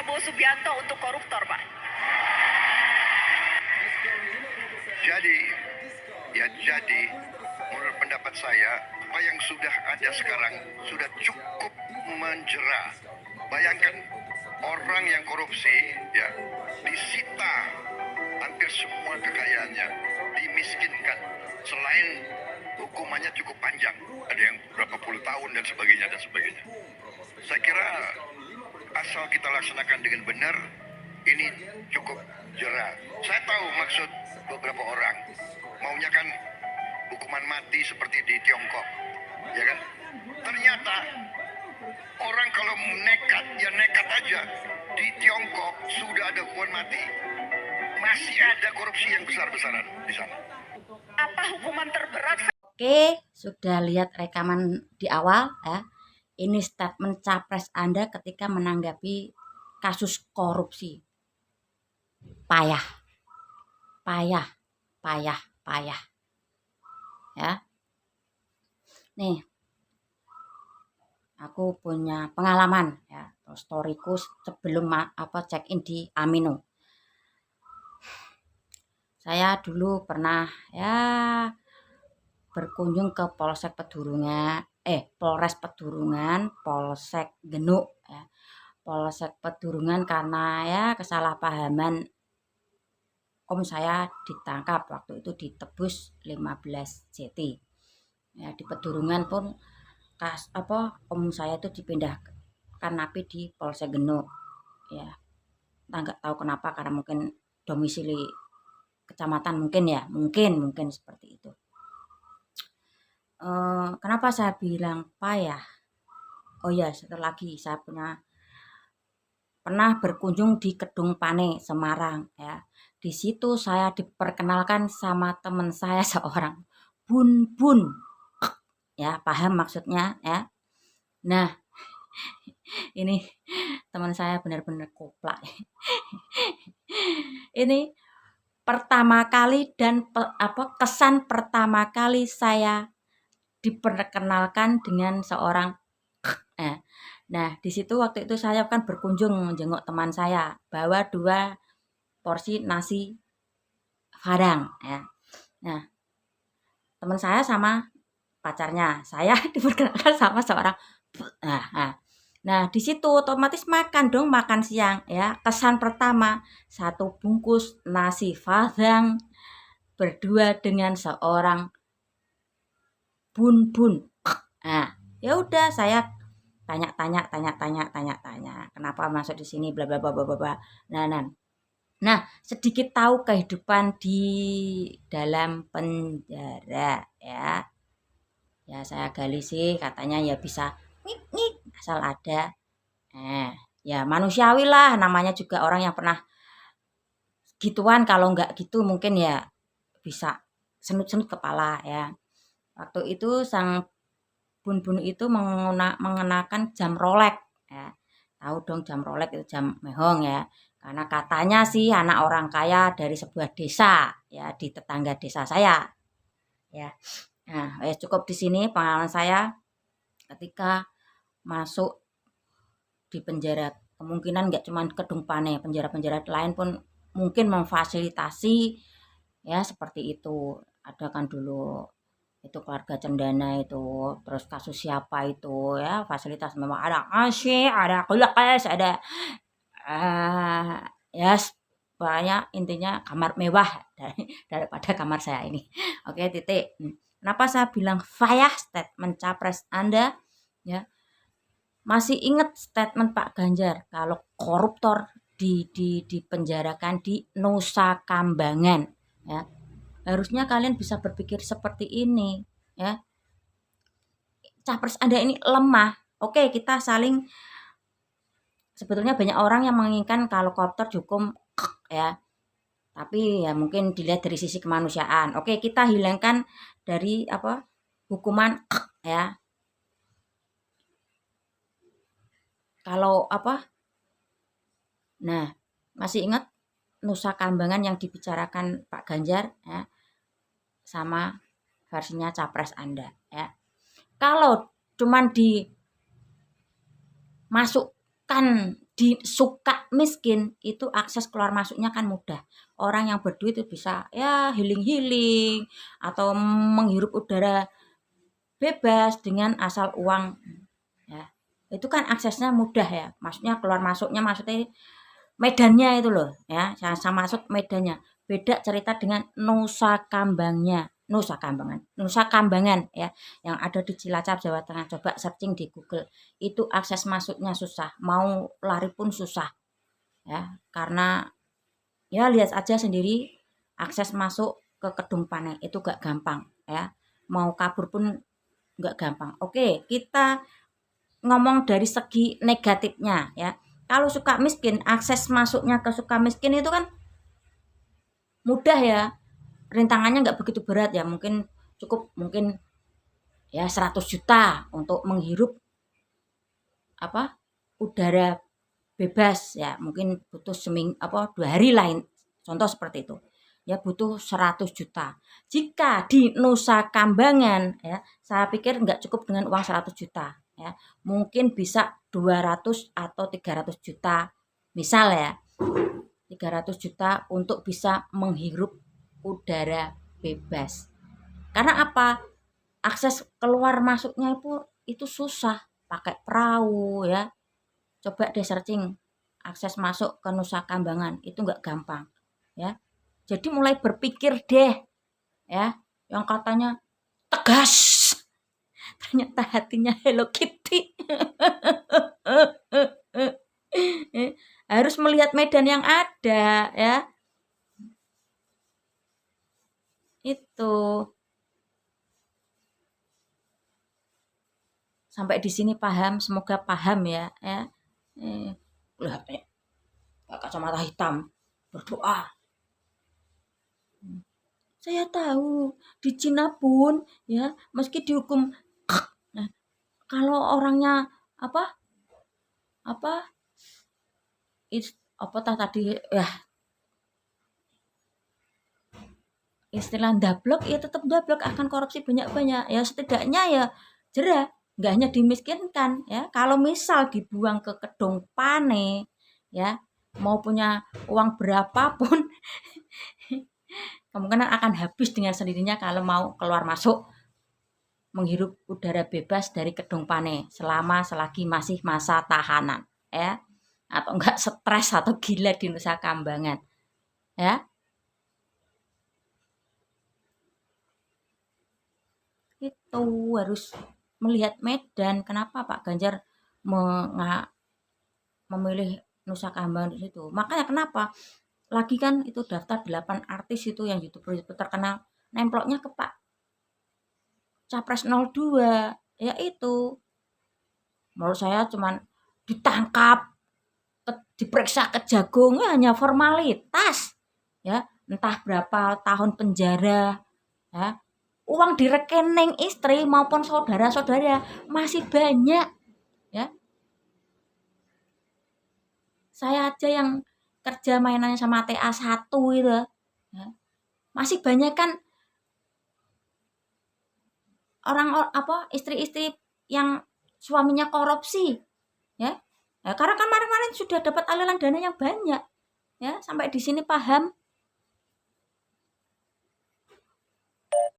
Prabowo Subianto untuk koruptor, Pak? Jadi menurut pendapat saya, apa yang sudah ada sekarang sudah cukup menjera. Bayangkan orang yang korupsi, ya, disita hampir semua kekayaannya, dimiskinkan. Selain hukumannya cukup panjang, ada yang berapa puluh tahun dan sebagainya. Saya kira asal kita laksanakan dengan benar, ini cukup jera. Saya tahu maksud beberapa orang, maunya kan hukuman mati seperti di Tiongkok, ya kan? Ternyata orang kalau nekat, ya nekat aja. Di Tiongkok sudah ada hukuman mati, masih ada korupsi yang besar-besaran di sana. Apa hukuman terberat? Oke, sudah lihat rekaman di awal ya. Ini statement capres Anda ketika menanggapi kasus korupsi. Payah. Ya. Nih, aku punya pengalaman ya, storyku sebelum check in di Amino. Saya dulu pernah ya berkunjung ke Polres Pedurungan, Polsek Genuk ya. Polsek Pedurungan karena ya kesalahpahaman om saya ditangkap waktu itu ditebus 15 JT. Ya, di Pedurungan pun om saya itu dipindahkan napi di Polsek Genuk. Ya. Nggak tahu kenapa, karena mungkin domisili kecamatan mungkin seperti itu. Kenapa saya bilang payah? Oh ya, satu lagi, saya pernah berkunjung di Kedung Pane, Semarang ya. Di situ saya diperkenalkan sama teman saya seorang, Bun. Ya, paham maksudnya ya. Nah, ini teman saya benar-benar koplak. Ini pertama kali dan kesan pertama kali saya diperkenalkan dengan seorang. Nah, di situ waktu itu saya kan berkunjung menjenguk teman saya, bawa 2 porsi nasi padang ya. Nah, teman saya sama pacarnya, saya diperkenalkan sama seorang. Nah, di situ otomatis makan siang ya. Kesan pertama, 1 bungkus nasi padang berdua dengan seorang bun. Nah, ya udah saya tanya, kenapa masuk di sini bla bla bla bla bla. Nah, sedikit tahu kehidupan di dalam penjara ya. Ya saya gali sih, katanya ya bisa ngik asal ada. Ya manusiawi lah, namanya juga orang yang pernah gituan, kalau enggak gitu mungkin ya bisa senut-senut kepala ya. Waktu itu sang bun itu mengenakan jam Rolex ya. Tahu dong jam Rolex itu jam mehong ya. Karena katanya sih anak orang kaya dari sebuah desa ya, di tetangga desa saya. Ya. Nah, cukup di sini pengalaman saya ketika masuk di penjara. Kemungkinan nggak cuma Kedung Pane, penjara-penjara lain pun mungkin memfasilitasi ya seperti itu. Ada kan dulu itu keluarga cendana itu, terus kasus siapa itu ya, fasilitas memang ada AC, ada kulkas, ada ya banyak, intinya kamar mewah daripada kamar saya ini. Oke, titik. Kenapa saya bilang payah statement capres Anda ya? Masih ingat statement Pak Ganjar kalau koruptor dipenjarakan di Nusa Kambangan ya. Harusnya kalian bisa berpikir seperti ini ya. Capres Anda ini lemah. Oke, kita saling, sebetulnya banyak orang yang menginginkan kalau koruptor dihukum ya. Tapi ya mungkin dilihat dari sisi kemanusiaan. Oke, kita hilangkan dari hukuman ya. Kalau nah, masih ingat Nusa Kambangan yang dibicarakan Pak Ganjar ya, sama versinya capres Anda ya. Kalau cuman dimasukkan di suka miskin itu akses keluar masuknya kan mudah. Orang yang berduit itu bisa ya healing-healing atau menghirup udara bebas dengan asal uang ya. Itu kan aksesnya mudah ya. Maksudnya keluar masuknya maksudnya medannya itu loh ya. Saya maksud medannya. Beda cerita dengan Nusa Kambangan ya, yang ada di Cilacap, Jawa Tengah. Coba searching di Google. Itu akses masuknya susah, mau lari pun susah ya. Karena ya lihat aja sendiri akses masuk ke Kedung Pane itu gak gampang ya. Mau kabur pun gak gampang. Oke, kita ngomong dari segi negatifnya ya. Kalau suka miskin, akses masuknya ke suka miskin itu kan mudah ya. Rintangannya nggak begitu berat ya, mungkin cukup mungkin ya 100 juta untuk menghirup udara bebas ya, mungkin butuh 2 hari lain, contoh seperti itu ya, butuh 100 juta. Jika di Nusa Kambangan ya, saya pikir nggak cukup dengan uang 100 juta ya, mungkin bisa 200 atau 300 juta misal ya, 300 juta untuk bisa menghirup udara bebas. Karena apa? Akses keluar masuknya itu susah, pakai perahu ya. Coba deh searching akses masuk ke Nusa Kambangan, itu nggak gampang ya. Jadi mulai berpikir deh ya, yang katanya tegas, ternyata hatinya Hello Kitty. Harus melihat medan yang ada ya. Itu. Sampai di sini paham, semoga paham ya. Lihat kacamata hitam berdoa. Saya tahu di Cina pun ya, meski dihukum nah, kalau orangnya apa tadi ya, istilah dablek ya, tetap dablek, akan korupsi banyak-banyak ya, setidaknya ya jerah, nggak hanya dimiskinkan ya. Kalau misal dibuang ke Kedung Pane ya, mau punya uang berapapun kemungkinan akan habis dengan sendirinya kalau mau keluar masuk menghirup udara bebas dari Kedung Pane selagi masih masa tahanan ya, atau enggak stres atau gila di Nusa Kambangan ya. Itu harus melihat medan. Kenapa Pak Ganjar memilih Nusa Kambangan di situ? Makanya kenapa lagi kan itu daftar 8 artis itu yang YouTuber terkenal, nemploknya ke Pak Capres 02 ya. Itu menurut saya cuman ditangkap, diperiksa kejagung hanya formalitas ya, entah berapa tahun penjara ya. Uang di rekening istri maupun saudara-saudara masih banyak ya. Saya aja yang kerja mainannya sama TA1 itu ya, masih banyak kan orang istri-istri yang suaminya korupsi ya. Karena kan kemarin-kemarin sudah dapat aliran dana yang banyak ya. Sampai di sini paham.